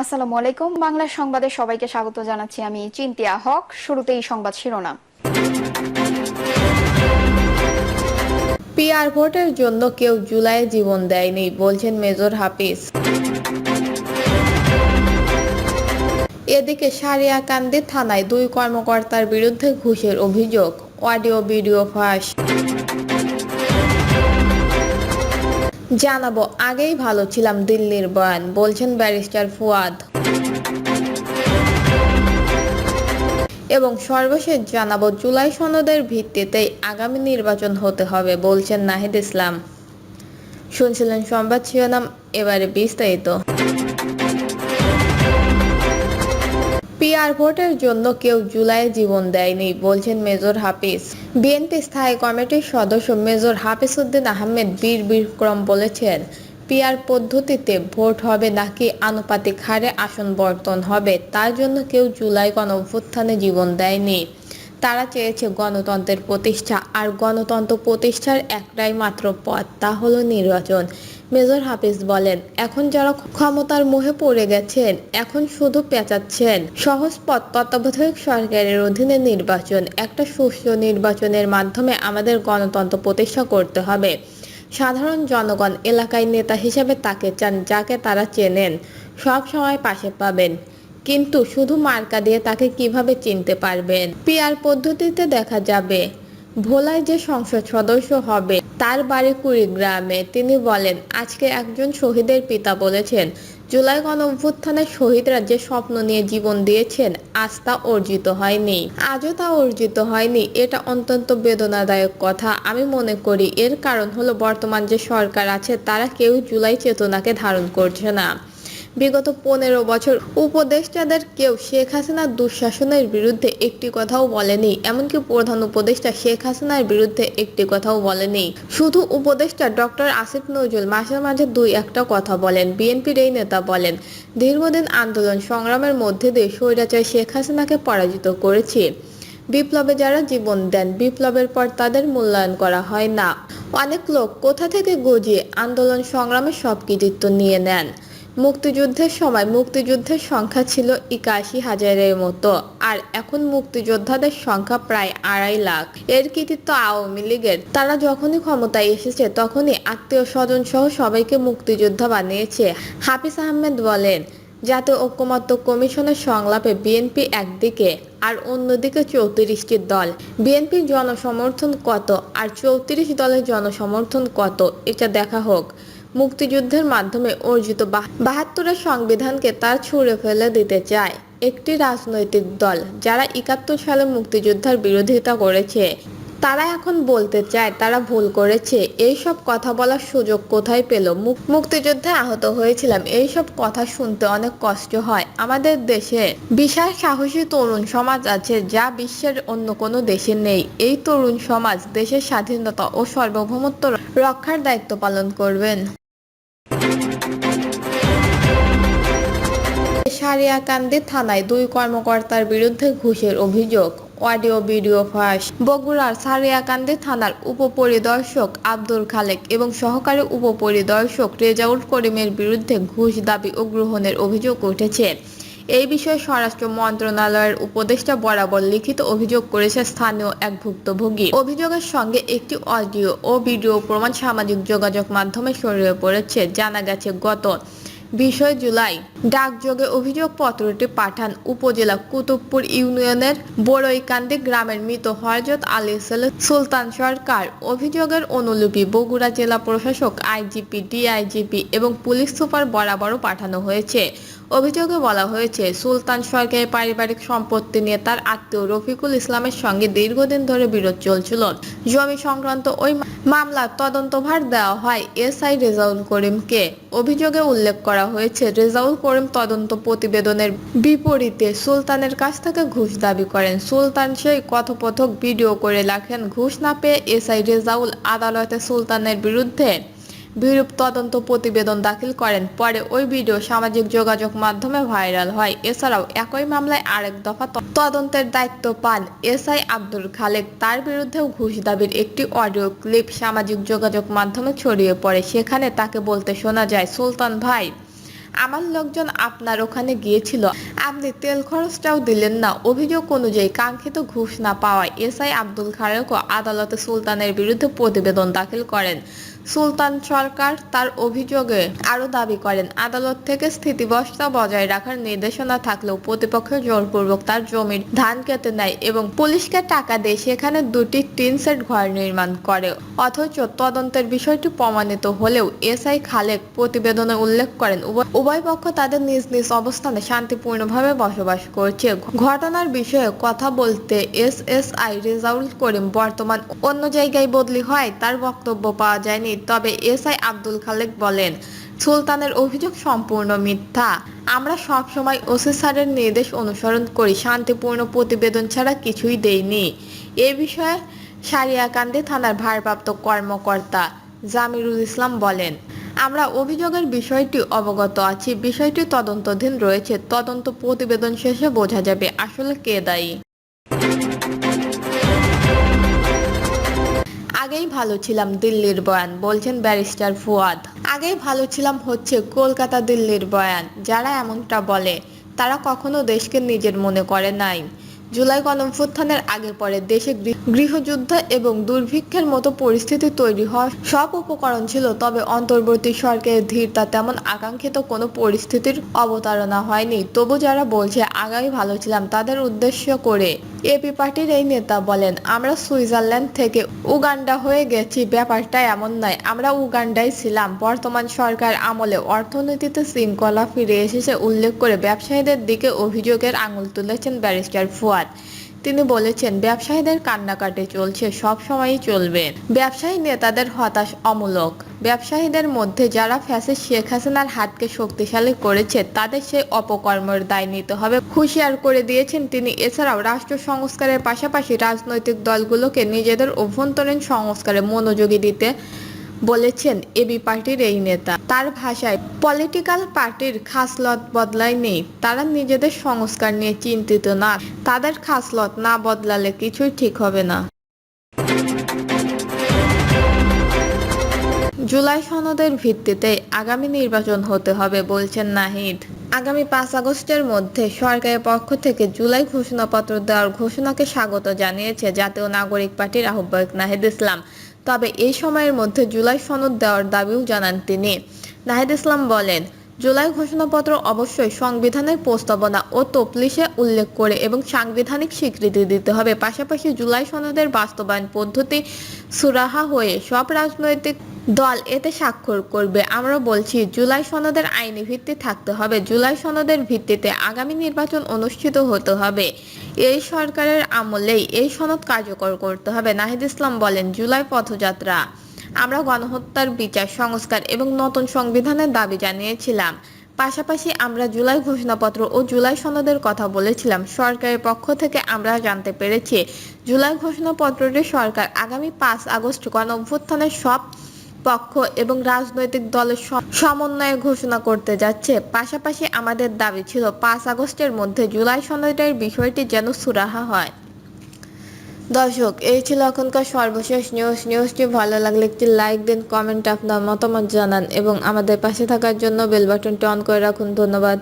আসসালামু আলাইকুম। বাংলা সংবাদে সবাইকে স্বাগত জানাচ্ছি। আমি চিন্তিয়া হক। শুরুতেই সংবাদ শিরোনাম। পিআর ভোটের জন্য কেউ জুলাইয়ে জীবন দেয়নি বলছেন মেজর হাফিজ। এদিকে সারিয়াকান্দি থানায় 2 কর্মকর্তার বিরুদ্ধে ঘুষের অভিযোগ, অডিও ভিডিও ফাঁস। জানাবো, আগেই ভালো ছিলাম দিল্লির বয়ান, বলছেন ব্যারিস্টার ফুয়াদ। এবং সর্বশেষ জানাবো, জুলাই সনদের ভিত্তিতেই আগামী নির্বাচন হতে হবে বলছেন নাহিদ ইসলাম। শুনছিলেন সংবাদ শিরোনাম, এবারে বিস্তারিত। পিআর ভোটের জন্য কেউ জুলাইয়ে জীবন দেয়নি বলছেন মেজর হাফিজ। বিএনপি স্থায়ী কমিটির সদস্য মেজর হাফিজ উদ্দিন আহমেদ বীর বিক্রম বলেছেন, পিআর পদ্ধতিতে ভোট হবে নাকি আনুপাতিক হারে আসন বর্তন হবে তার জন্য কেউ জুলাই গণঅভ্যুত্থানে জীবন দেয়নি। তারা চেয়েছে গণতন্ত্রের প্রতিষ্ঠা, আর গণতন্ত্র প্রতিষ্ঠার একটাই মাত্র পথ, তা হলো নির্বাচন। মেজর হাফিজ বলেন, এখন যারা ক্ষমতার মোহে পড়ে গেছেন, এখন শুধু পেঁচাচ্ছেন সহজ পথ তত্ত্বাবধায়ক সরকারের অধীনে নির্বাচন। একটা সুষ্ঠু নির্বাচনের মাধ্যমে আমাদের গণতন্ত্র প্রতিষ্ঠা করতে হবে। সাধারণ জনগণ এলাকায় নেতা হিসেবে তাকে চান, যাকে তারা চেনেন, সব সময় পাশে পাবেন। কিন্তু শুধু মার্কা দিয়ে তাকে কিভাবে চিনতে পারবেন? পিআর পদ্ধতিতে দেখা যাবে ভোলায় যে সংসদ সদস্য হবে তার বাড়ি কুড়িগ্রামে। তিনি বলেন, আজকে একজন শহীদের পিতা বলেছেন, জুলাই গণঅভ্যুত্থানের শহীদরা যে স্বপ্ন নিয়ে জীবন দিয়েছেন, আজ তা অর্জিত হয়নি, আজও তা অর্জিত হয়নি। এটা অত্যন্ত বেদনাদায়ক কথা। আমি মনে করি এর কারণ হলো বর্তমান যে সরকার আছে তারা কেউ জুলাই চেতনাকে ধারণ করছে না। বিগত 15 বছর উপদেষ্টাদের কেউ শেখ হাসিনার দুঃশাসনের বিরুদ্ধে একটি কথাও বলেনি। এমনকি প্রধান উপদেষ্টা শেখ হাসিনার বিরুদ্ধে একটি কথাও বলেনি। শুধু উপদেষ্টা ডক্টর আসিফ নজরুল মাঝে মাঝে 2-1টা কথা বলেন। বিএনপির এই নেতা বলেন, দীর্ঘদিন আন্দোলন সংগ্রামের মধ্যে দিয়ে স্বৈরাচার শেখ হাসিনাকে পরাজিত করেছি। বিপ্লবে যারা জীবন দেন, বিপ্লবের পর তাদের মূল্যায়ন করা হয় না। অনেক লোক কোথা থেকে গজিয়ে আন্দোলন সংগ্রামের সব কৃতিত্ব নিয়ে নেন। মুক্তিযুদ্ধের সময় মুক্তিযুদ্ধের সংখ্যা ছিল 81,000-এর মতো, আর এখন মুক্তিযোদ্ধাদের সংখ্যা প্রায় 2.5 লাখ। এর কৃতিত্ব আওয়ামী লীগের। তারা যখনই ক্ষমতায় এসেছে তখনই আত্মীয় স্বজন সহ সবাইকে মুক্তিযোদ্ধা বানিয়েছে। হাফিজ আহমেদ বলেন, জাতীয় ঐকমত্য কমিশনের সংলাপে বিএনপি একদিকে আর অন্যদিকে 34টি দল। বিএনপির জনসমর্থন কত আর 34 দলের জনসমর্থন কত, এটা দেখা হোক। মুক্তিযুদ্ধের মাধ্যমে অর্জিত 72-এর সংবিধানকে তার ছুঁড়ে ফেলে দিতে চায় একটি রাজনৈতিক দল, যারা 71 সালে মুক্তিযুদ্ধের বিরোধিতা করেছে। তারা এখন বলতে চায় তারা ভুল করেছে। এই সব কথা বলার সুযোগ কোথায় পেল? মুক্তিযুদ্ধে আহত হয়েছিলাম, এই সব কথা শুনতে অনেক কষ্ট হয়। আমাদের দেশে বিশাল সাহসী তরুণ সমাজ আছে, যা বিশ্বের অন্য কোনো দেশে নেই। এই তরুণ সমাজ দেশের স্বাধীনতা ও সার্বভৌমত্ব রক্ষার দায়িত্ব পালন করবেন। সারিয়াকান্দি থানায় 2 কর্মকর্তার বিরুদ্ধে ঘুষের অভিযোগ, অডিও ভিডিও ফাঁস। বগুড়ার সারিয়াকান্দি থানার উপপরিদর্শক আব্দুল খালেক এবং সহকারী উপপরিদর্শক রেজাউল করিমের বিরুদ্ধে ঘুষ দাবি ও গ্রহণের অভিযোগ উঠেছে। এই বিষয়ে স্বরাষ্ট্র মন্ত্রণালয়ের উপদেষ্টা বরাবর লিখিত অভিযোগ করেছে স্থানীয় এক ভুক্তভোগী। অভিযোগের সঙ্গে একটি অডিও ও ভিডিও প্রমাণ সামাজিক যোগাযোগ মাধ্যমে ছড়িয়ে পড়েছে। জানা গেছে, গত 20 জুলাই ডাকযোগে অভিযোগপত্রটি পাঠান উপজেলা কুতুবপুর ইউনিয়নের বড়ইকান্দি গ্রামের মৃত হযরত আলীর ছেলে সুলতান সরকার। অভিযোগের অনুলিপি বগুড়া জেলা প্রশাসক, আইজিপি, ডিআইজিপি এবং পুলিশ সুপার বরাবরও পাঠানো হয়েছে। অভিযোগে বলা হয়েছে, সুলতান সরকারের পারিবারিক সম্পত্তি নিয়ে তার আত্মীয় রফিকুল ইসলামের সঙ্গে দীর্ঘদিন ধরে বিরোধ চলছিল। জমি সংক্রান্ত ওই মামলার তদন্তভার দেওয়া হয় এসআই রেজাউল করিমকে। অভিযোগে উল্লেখ করা হয়েছে, রেজাউল করিম তদন্ত প্রতিবেদনের বিপরীতে সুলতানের কাছ থেকে ঘুষ দাবি করেন। সুলতান সেই কথোপকথন ভিডিও করে রাখেন। ঘুষ না পেয়ে এসআই রেজাউল আদালতে সুলতানের বিরুদ্ধে বিরূপ তদন্ত প্রতিবেদন দাখিল করেন। পরে ওই ভিডিও সামাজিক যোগাযোগ মাধ্যমে ভাইরাল হয়। এছাড়াও একই মামলায় আরেক দফা তদন্তের দায়িত্ব পান এসআই আব্দুল খালেক। তার বিরুদ্ধেও ঘুষ দাবির একটি অডিও ক্লিপ সামাজিক যোগাযোগ মাধ্যমে ছড়িয়ে পড়ে। সেখানে তাকে বলতে শোনা যায়, সুলতান ভাই, আমার লোকজন আপনার ওখানে গিয়েছিল, আপনি তেল খরচটাও দিলেন না। অভিযোগ অনুযায়ী কাঙ্ক্ষিত ঘুষ না পাওয়ায় এসআই আব্দুল খালেকও আদালতে সুলতানের বিরুদ্ধে প্রতিবেদন দাখিল করেন। সুলতান সরকার তার অভিযোগে আরও দাবি করেন, আদালত থেকে স্থিতিবস্থা বজায় রাখার নির্দেশনা থাকলেও প্রতিপক্ষ জোরপূর্বক তার জমির ধান কেটে নেয় এবং পুলিশকে টাকা দিয়ে সেখানে দুটি টিন সেট ঘর নির্মাণ করে। অথচ তদন্তের বিষয়টি প্রমাণিত হলেও এসআই খালেক প্রতিবেদনে উল্লেখ করেন, উভয় পক্ষ তাদের নিজ নিজ অবস্থানে শান্তিপূর্ণভাবে বসবাস করছে। ঘটনার বিষয়ে কথা বলতে এসএসআই রেজাউল করিম বর্তমান অন্য জায়গায় বদলি হয় তার বক্তব্য পাওয়া যায়নি। তবে এসআই আব্দুল খালেক বলেন, সুলতানের অভিযোগ সম্পূর্ণ মিথ্যা। আমরা সবসময় ওসি স্যারের নির্দেশ অনুসরণ করি, শান্তিপূর্ণ প্রতিবেদন ছাড়া কিছুই দেইনি। এ বিষয়ে সারিয়াকান্দি থানার ভারপ্রাপ্ত কর্মকর্তা জামিরুল ইসলাম বলেন, আমরা অভিযোগের বিষয়টি অবগত আছি, বিষয়টি তদন্তাধীন রয়েছে। তদন্ত প্রতিবেদন শেষে বোঝা যাবে আসলে কে দায়ী। আগেই ভালো ছিলাম দিল্লির বয়ান, বলছেন ব্যারিস্টার ফুয়াদ। আগেই ভালো ছিলাম হচ্ছে কলকাতা দিল্লির বয়ান। যারা এমনটা বলে তারা কখনো দেশকে নিজের মনে করে নাই। জুলাই গণঅভ্যুত্থানের আগে পরে দেশে গৃহযুদ্ধ এবং দুর্ভিক্ষের মতো পরিস্থিতি তৈরি হওয়ার সব উপকরণ ছিল, তবে অন্তর্বর্তী সরকারের ধীরতা তেমন আকাঙ্ক্ষিত কোনো পরিস্থিতির অবতারণা হয়নি। তবু যারা বলছে আগামী ভালো ছিলাম, তাদের উদ্দেশ্য করে এবি পার্টির এই নেতা বলেন, আমরা সুইজারল্যান্ড থেকে উগান্ডা হয়ে গেছি। ব্যাপারটা এমন নয়, আমরা উগান্ডায় ছিলাম। বর্তমান সরকার আমলে অর্থনীতিতে শৃঙ্খলা ফিরে এসেছে উল্লেখ করে ব্যবসায়ীদের দিকে অভিযোগের আঙুল তুলেছেন ব্যারিস্টার ফুয়াদ। তিনি বলেছেন, ব্যবসায়ীদের কান্নাকাটি চলছে, সব সময়ই চলবে। ব্যবসায়ী নেতাদের হতাশ অমূলক। ব্যবসায়ীদের মধ্যে যারা ফ্যাসিস্ট শেখ হাসিনার হাতকে শক্তিশালী করেছে তাদের সেই অপকর্মের দায় নিতে হবে হুঁশিয়ার করে দিয়েছেন তিনি। এছাড়াও রাষ্ট্র সংস্কারের পাশাপাশি রাজনৈতিক দলগুলোকে নিজেদের অভ্যন্তরীণ সংস্কারে মনোযোগী দিতে বলেছেন এবি পার্টির এই নেতা। তার ভাষায়, পলিটিক্যাল পার্টির খাসলত বদলায়নি, তারা নিজেদের সংস্কার নিয়ে চিন্তিত না। তাদের খাসলত না বদলালে কিছুই ঠিক হবে না। জুলাই সনদের ভিত্তিতে আগামী নির্বাচন হতে হবে, বলছেন নাহিদ। আগামী 5 আগস্টের মধ্যে সরকারের পক্ষ থেকে জুলাই ঘোষণাপত্র দেওয়ার ঘোষণাকে স্বাগত জানিয়েছে জাতীয় নাগরিক পার্টির আহ্বায়ক নাহিদ ইসলাম। তবে এই সময়ের মধ্যে জুলাই সনদ দেওয়ার দাবিও জানান তিনি। নাহিদ ইসলাম বলেন, জুলাই ঘোষণাপত্র অবশ্যই সংবিধানের প্রস্তাবনা ও তফসিলে উল্লেখ করে এবং সাংবিধানিক স্বীকৃতি দিতে হবে। পাশাপাশি জুলাই সনদের বাস্তবায়ন পদ্ধতি সুরাহা হয়ে সব রাজনৈতিক দল এতে স্বাক্ষর করবে। আমরা বলছি, জুলাই সনদের আইনি ভিত্তি থাকতে হবে। জুলাই সনদের ভিত্তিতে আগামী নির্বাচন অনুষ্ঠিত হতে হবে। এই সরকারের আমলেই এই সনদ কার্যকর করতে হবে। নাহিদ ইসলাম বলেন, জুলাই পথযাত্রা আমরা গণহত্যার বিচার, সংস্কার এবং নতুন সংবিধানের দাবি জানিয়েছিলাম। পাশাপাশি আমরা জুলাই ঘোষণাপত্র ও জুলাই সনদের কথা বলেছিলাম। সরকারের পক্ষ থেকে আমরা জানতে পেরেছি, জুলাই ঘোষণাপত্রটি সরকার আগামী 5 আগস্ট গণঅভ্যুত্থানের সব পক্ষ এবং রাজনৈতিক দলের সমন্বয়ে ঘোষণা করতে যাচ্ছে। পাশাপাশি আমাদের দাবি ছিল 5 আগস্টের মধ্যে জুলাই সনদের বিষয়টি যেন সুরাহা হয়। দর্শক, এই ছিল এখনকার সর্বশেষ নিউজটি ভালো লাগলে একটি লাইক দিন, কমেন্টে আপনার মতামত জানান এবং আমাদের পাশে থাকার জন্য বেল বাটনটি অন করে রাখুন। ধন্যবাদ।